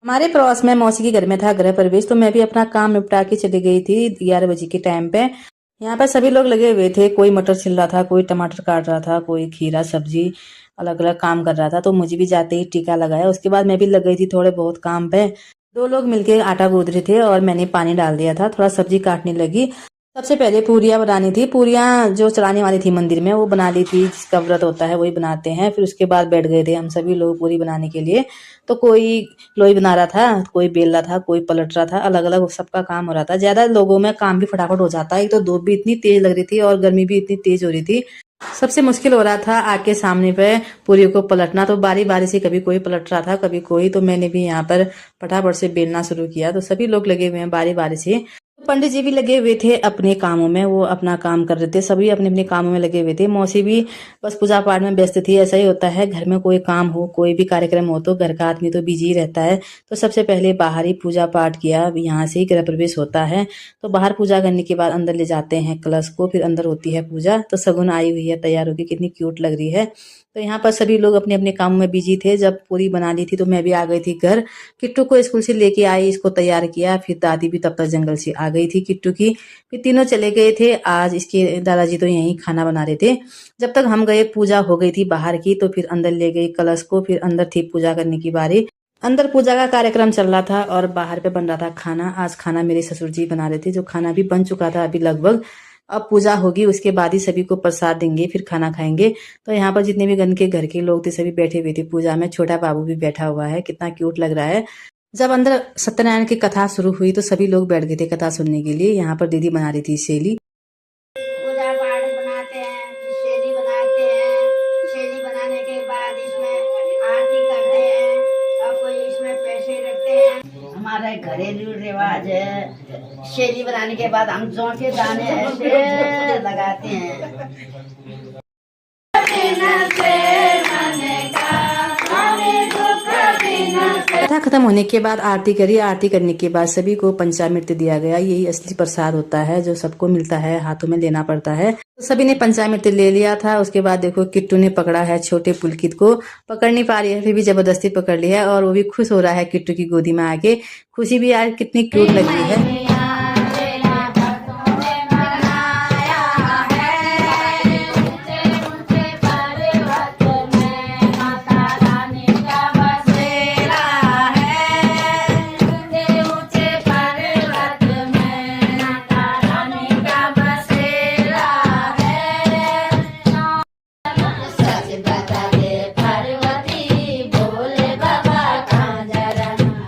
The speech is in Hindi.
हमारे पड़ोस में मौसी के घर में था गृह प्रवेश, तो मैं भी अपना काम निपटा के चली गई थी 11 बजे के टाइम पे। यहाँ पर सभी लोग लगे हुए थे, कोई मटर छिल रहा था, कोई टमाटर काट रहा था, कोई खीरा सब्जी अलग अलग काम कर रहा था। तो मुझे भी जाते ही टीका लगाया। उसके बाद मैं भी लग गई थी थोड़े बहुत काम पे। दो लोग मिलके आटा गूंद रहे थे और मैंने पानी डाल दिया था, थोड़ा सब्जी काटने लगी। सबसे पहले पूरियाँ बनानी थी। पूरियाँ जो चढ़ाने वाली थी मंदिर में वो बना ली थी, जिसका व्रत होता है वही बनाते हैं। फिर उसके बाद बैठ गए थे हम सभी लोग पूरी बनाने के लिए। तो कोई लोई बना रहा था, कोई बेल रहा था, कोई पलट रहा था, अलग अलग सबका काम हो रहा था। ज्यादा लोगों में काम भी फटाफट हो जाता है। एक तो धूप भी इतनी तेज लग रही थी और गर्मी भी इतनी तेज हो रही थी। सबसे मुश्किल हो रहा था आग के सामने पे पूरी को पलटना। तो बारी बारी से कभी कोई पलट रहा था, कभी कोई। तो मैंने भी यहाँ पर फटाफट से बेलना शुरू किया। तो सभी लोग लगे हुए हैं बारी बारी से। पंडित जी भी लगे हुए थे अपने कामों में, वो अपना काम कर रहे थे। सभी अपने अपने कामों में लगे हुए थे। मौसी भी बस पूजा पाठ में व्यस्त थी। ऐसा ही होता है, घर में कोई काम हो, कोई भी कार्यक्रम हो तो घर का आदमी तो बिजी रहता है। तो सबसे पहले बाहर ही पूजा पाठ किया, यहाँ से ही गृह प्रवेश होता है। तो बाहर पूजा करने के बाद अंदर ले जाते हैं कलश को, फिर अंदर होती है पूजा। तो सगुन आई हुई है तैयार होकर, कितनी क्यूट लग रही है। तो यहाँ पर सभी लोग अपने अपने कामों में बिजी थे। जब पूरी बना ली थी तो मैं भी आ गई थी घर। किट्टू को स्कूल से लेके आई, इसको तैयार किया। फिर दादी भी तब तक जंगल से आ गई थी किट्टू की। फिर तीनों चले गए थे। आज इसके दादाजी तो यहीं खाना बना रहे थे। जब तक हम गए पूजा हो गई थी बाहर की। तो फिर अंदर ले गई कलश को, फिर अंदर थी पूजा करने की बारी। अंदर पूजा का कार्यक्रम चल रहा था और बाहर पे बन रहा था खाना। आज खाना मेरे ससुर जी बना रहे थे, जो खाना भी बन चुका था अभी लगभग। अब पूजा होगी, उसके बाद ही सभी को प्रसाद देंगे, फिर खाना खाएंगे। तो यहाँ पर जितने भी गन के घर के लोग थे सभी बैठे हुए थे पूजा में। छोटा बाबू भी बैठा हुआ है, कितना क्यूट लग रहा है। जब अंदर सत्यनारायण की कथा शुरू हुई तो सभी लोग बैठ गए थे कथा सुनने के लिए। यहाँ पर दीदी बना रही थी सेली। पूजा पाठ बनाते हैं, फिर शेली बनाते हैं। शेली बनाने के बाद इसमें आरती करते हैं और कोई इसमें पैसे रखते हैं। हमारा घरेलू रिवाज है, शेली बनाने के बाद हम जौ के दाने ऐसे लगाते हैं। कथा खत्म होने के बाद आरती करी। आरती करने के बाद सभी को पंचामृत दिया गया। यही असली प्रसाद होता है जो सबको मिलता है, हाथों में लेना पड़ता है। तो सभी ने पंचामृत ले लिया था। उसके बाद देखो किट्टू ने पकड़ा है छोटे पुलकित को। पकड़ नहीं पा रही है, फिर भी जबरदस्ती पकड़ ली है और वो भी खुश हो रहा है किट्टू की गोदी में आके। खुशी भी यार कितनी क्यूट लग रही है।